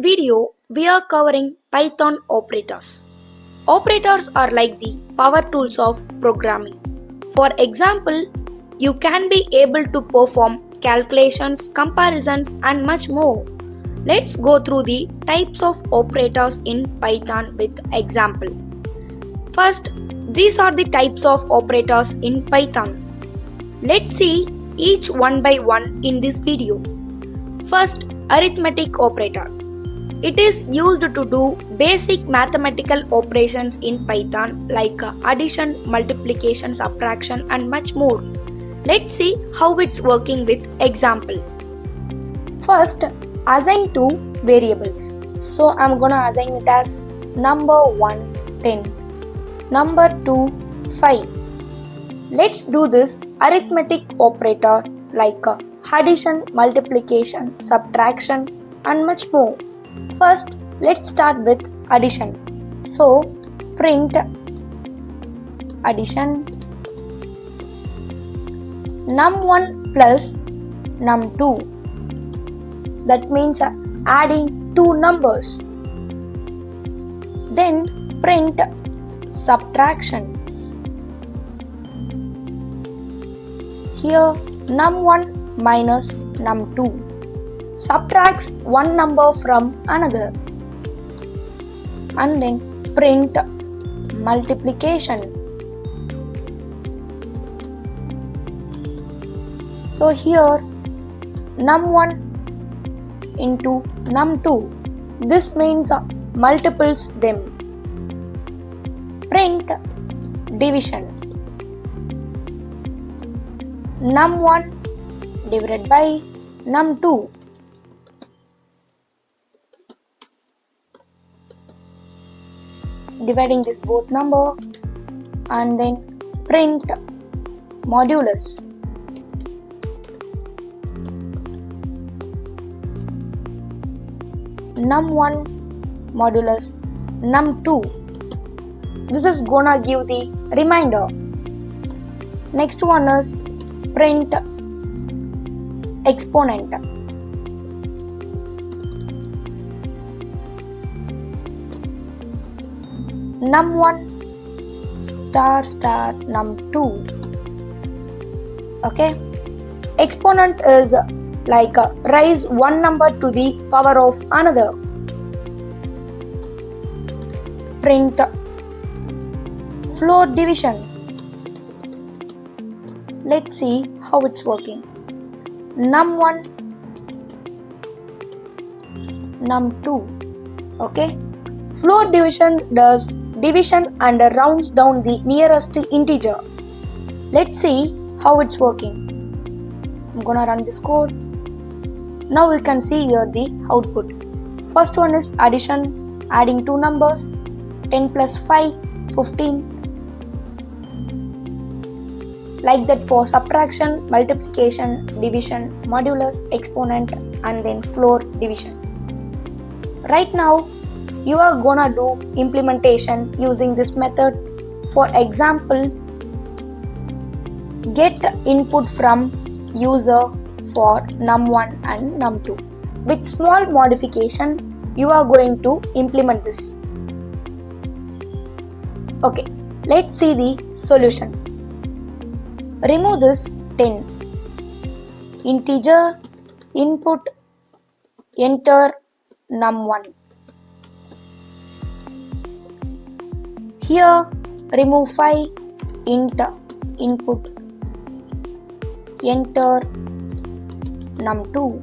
video, we are covering Python operators. Operators are like the power tools of programming. For example, you can be able to perform calculations, comparisons, and much more. Let's go through the types of operators in Python with example. First, these are the types of operators in Python. Let's see each one by one in this video. First, arithmetic operator. It is used to do basic mathematical operations in Python like addition, multiplication, subtraction, and much more. Let's see how it's working with example. First, assign two variables. So I'm gonna assign it as number 1 10, number 2 5. Let's do this arithmetic operator like addition, multiplication, subtraction, and much more. First, let's start with addition. So, print addition num1 plus num2. That means adding two numbers. Then print subtraction. Here num1 minus num2 subtracts one number from another. And then print multiplication. So here num1 into num2. This means multiples them. Print division. Num1 divided by num2. Dividing this both number and then print modulus. Num1 modulus num2. This is gonna give the remainder. Next one is print exponent. Num1 star star num2. Okay, exponent is like raise one number to the power of another. Print floor division. Let's see how it's working. Num1 num2. Okay, floor division does division and rounds down the nearest integer. Let's see how it's working. I'm gonna run this code. Now you can see here the output. First one is addition, adding two numbers, 10 plus 5, 15. Like that for subtraction, multiplication, division, modulus, exponent, and then floor division. Right now, you are gonna do implementation using this method. For example, get input from user for num1 and num2. With small modification, you are going to implement this. Okay, let's see the solution. Remove this 10. Integer input, enter num1. Here remove 5, int input, enter num2.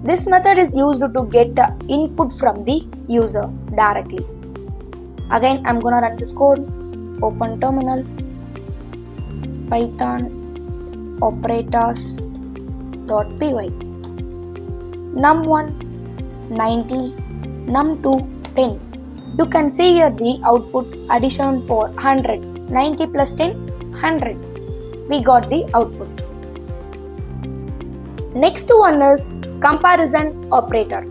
This method is used to get input from the user directly. Again, I'm gonna run this code. Open terminal. Python operators.py. Num1 90, num2 10. You can see here the output addition for 100. 90 plus 10, 100. We got the output. Next one is comparison operator.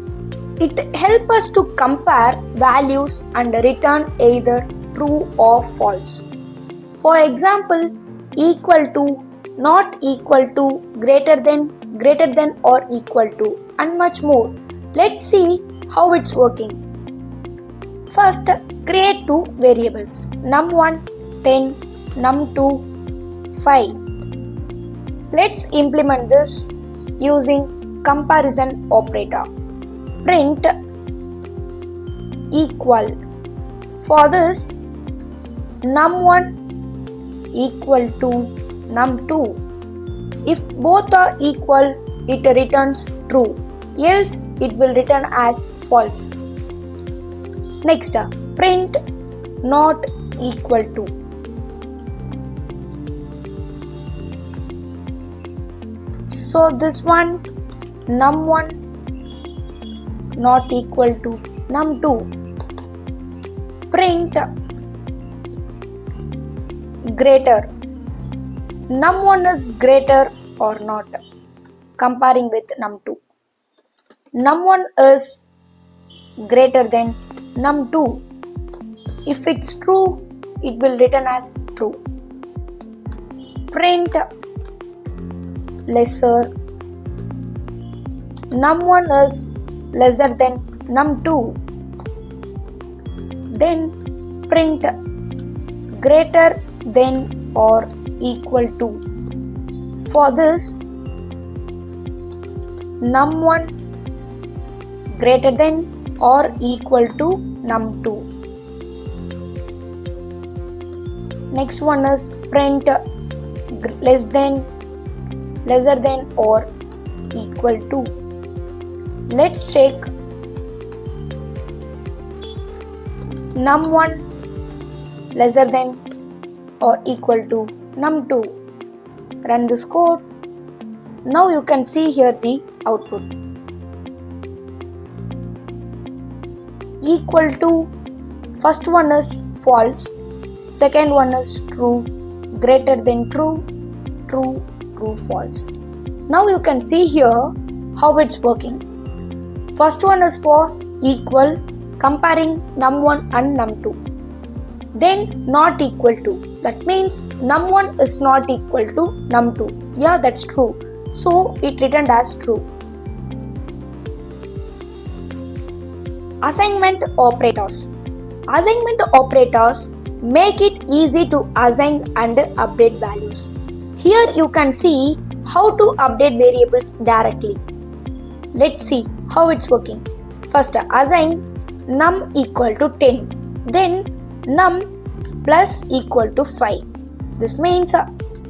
It helps us to compare values and return either true or false. For example, equal to, not equal to, greater than or equal to, and much more. Let's see how it's working. First, create two variables, num1 10, num2 5. Let's implement this using comparison operator. Print equal. For this, num1 equal to num2. If both are equal, it returns true, else it will return as false. Next, print not equal to. So this one, num1 not equal to num2. Print greater. Num1 is greater or not, comparing with num2. Num1 is greater than num2. If it's true, it will return as true. Print lesser. Num1 is lesser than num2. Then print greater than or equal to. For this, num1 greater than or equal to num2. Next one is print lesser than or equal to. Let's check. Num1 lesser than or equal to num2. Run this code. Now you can see here the output. Equal to, first one is false, second one is true, greater than true, true, true, false. Now you can see here how it's working. First one is for equal, comparing num1 and num2. Then not equal to, that means num1 is not equal to num2. Yeah, that's true. So it returned as true. Assignment operators. Assignment operators make it easy to assign and update values. Here you can see how to update variables directly. Let's see how it's working. First, assign num equal to 10. Then num plus equal to 5. This means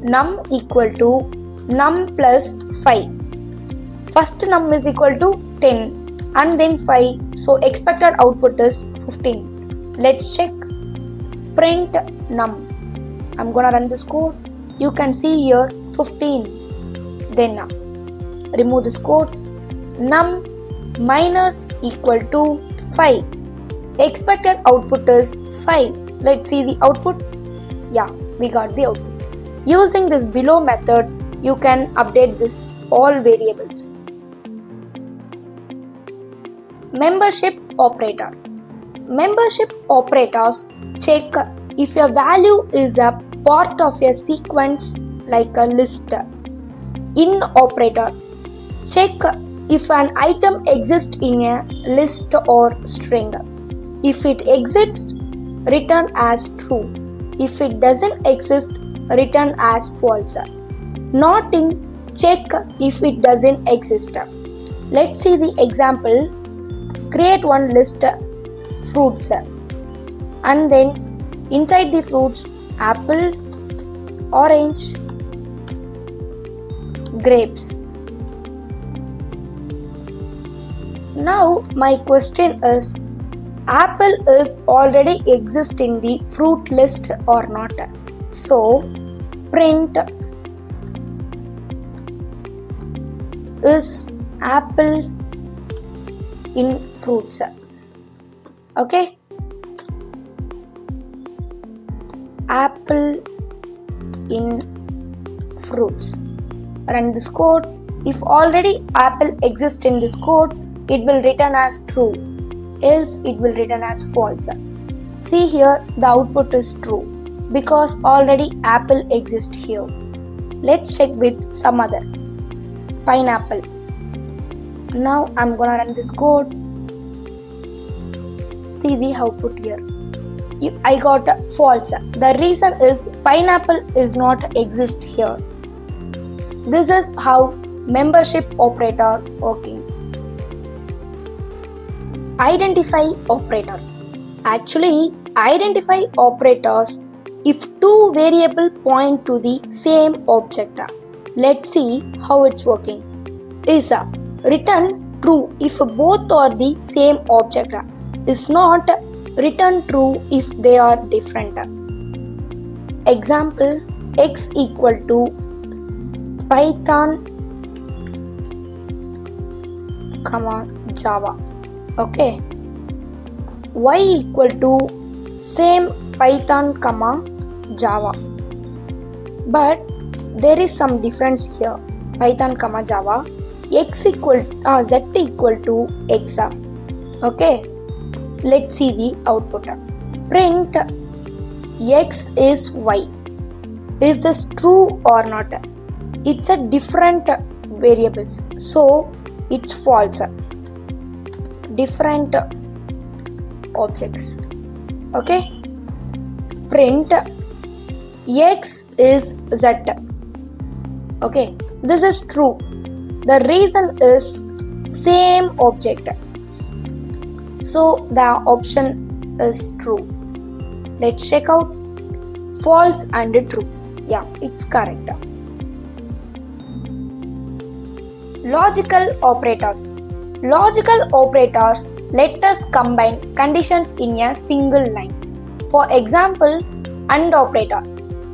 num equal to num plus 5. First num is equal to 10 and then 5. So expected output is 15. Let's check. Print num. I'm gonna run this code. You can see here 15. Then remove this code. Num minus equal to 5. Expected output is 5. Let's see the output. Yeah, we got the output. Using this below method, you can update this all variables. Membership operator. Membership operators check if your value is a part of a sequence like a list. In operator, check if an item exists in a list or string. If it exists, return as true. If it doesn't exist, return as false. Not in, check if it doesn't exist. Let's see the example. Create one list, fruits, and then inside the fruits, apple, orange, grapes. Now my question is, apple is already exist in the fruit list or not? So print is apple in fruits. Okay, apple in fruits. Run this code. If already apple exists in this code, it will return as true, else it will return as false. See here, the output is true because already apple exists here. Let's check with some other. Pineapple. Now I'm gonna run this code. see the output here. I got false. The reason is pineapple is not exist here. This is how membership operator working. Identify operator. Actually, identify operators if two variables point to the same object. Let's see how it's working. Is return true if both are the same object. Is not return true if they are different. Example, x equal to Python, Java. Okay. Y equal to same Python, Java. But there is some difference here. Python, Java. Z equal to x. Okay. Let's see the output. Print x is y. Is this true or not? It's a different variables, so it's false. Different objects. Okay. Print x is z. Okay. This is true. The reason is same object. So the option is true. Let's check out false and true. Yeah, it's correct. Logical operators. Logical operators let us combine conditions in a single line. For example, AND operator.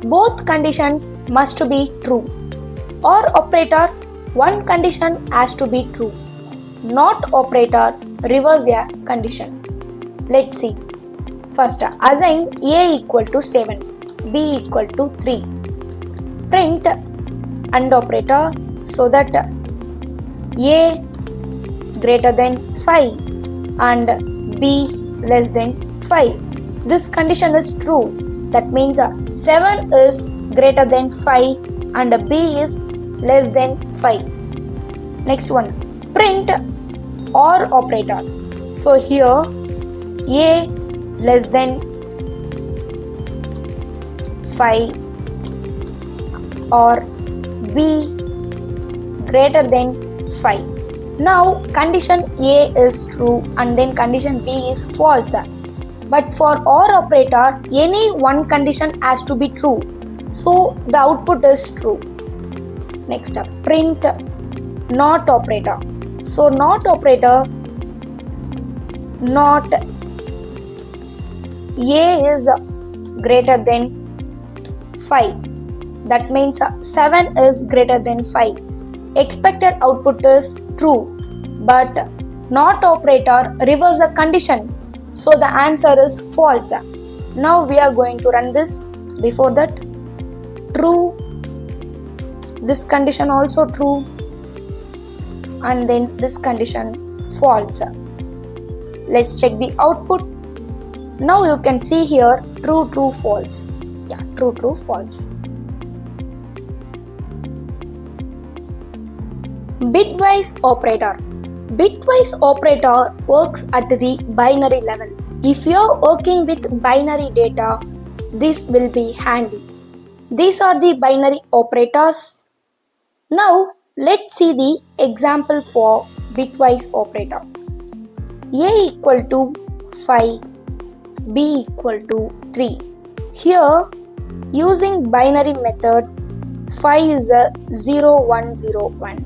Both conditions must be true. OR operator, one condition has to be true. NOT operator, reverse a condition. Let's see. First, assign A equal to 7, B equal to 3. Print AND operator so that A greater than 5 and B less than 5. This condition is true. That means 7 is greater than 5 and B is less than 5. Next one, print OR operator. So here A less than 5 or B greater than 5. Now condition A is true and then condition B is false. But for OR operator, any one condition has to be true. So the output is true. Next up, print NOT operator. So NOT operator, not A is greater than 5. That means 7 is greater than 5. Expected output is true, but NOT operator reverse the condition, so the answer is false. Now we are going to run this. Before that, true, this condition also true, and then this condition false. Let's check the output. Now you can see here true, true, false. Yeah, true, true, false. Bitwise operator. Bitwise operator works at the binary level. If you are working with binary data, this will be handy. These are the binary operators. Now let's see the example for bitwise operator. A equal to 5, B equal to 3. Here, using binary method, 5 is a 0, 1, 0, 1.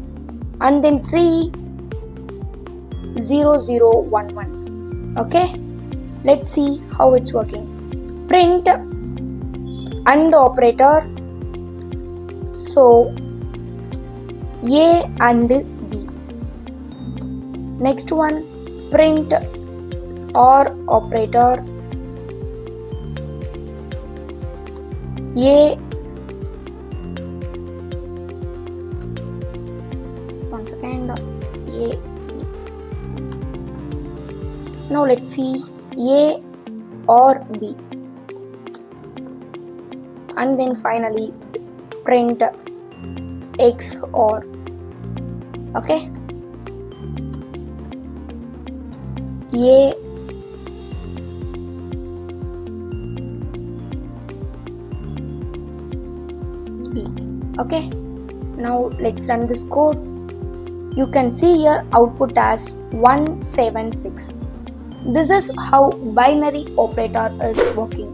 And then 3 0 0 1 1. Okay, let's see how it's working. Print AND operator, so A and B. Next one, print OR operator, A. Once again, A, B. Now let's see A or B, and then finally print X or. Okay, A B. Okay, now let's run this code. You can see here output as 176. This is how binary operator is working.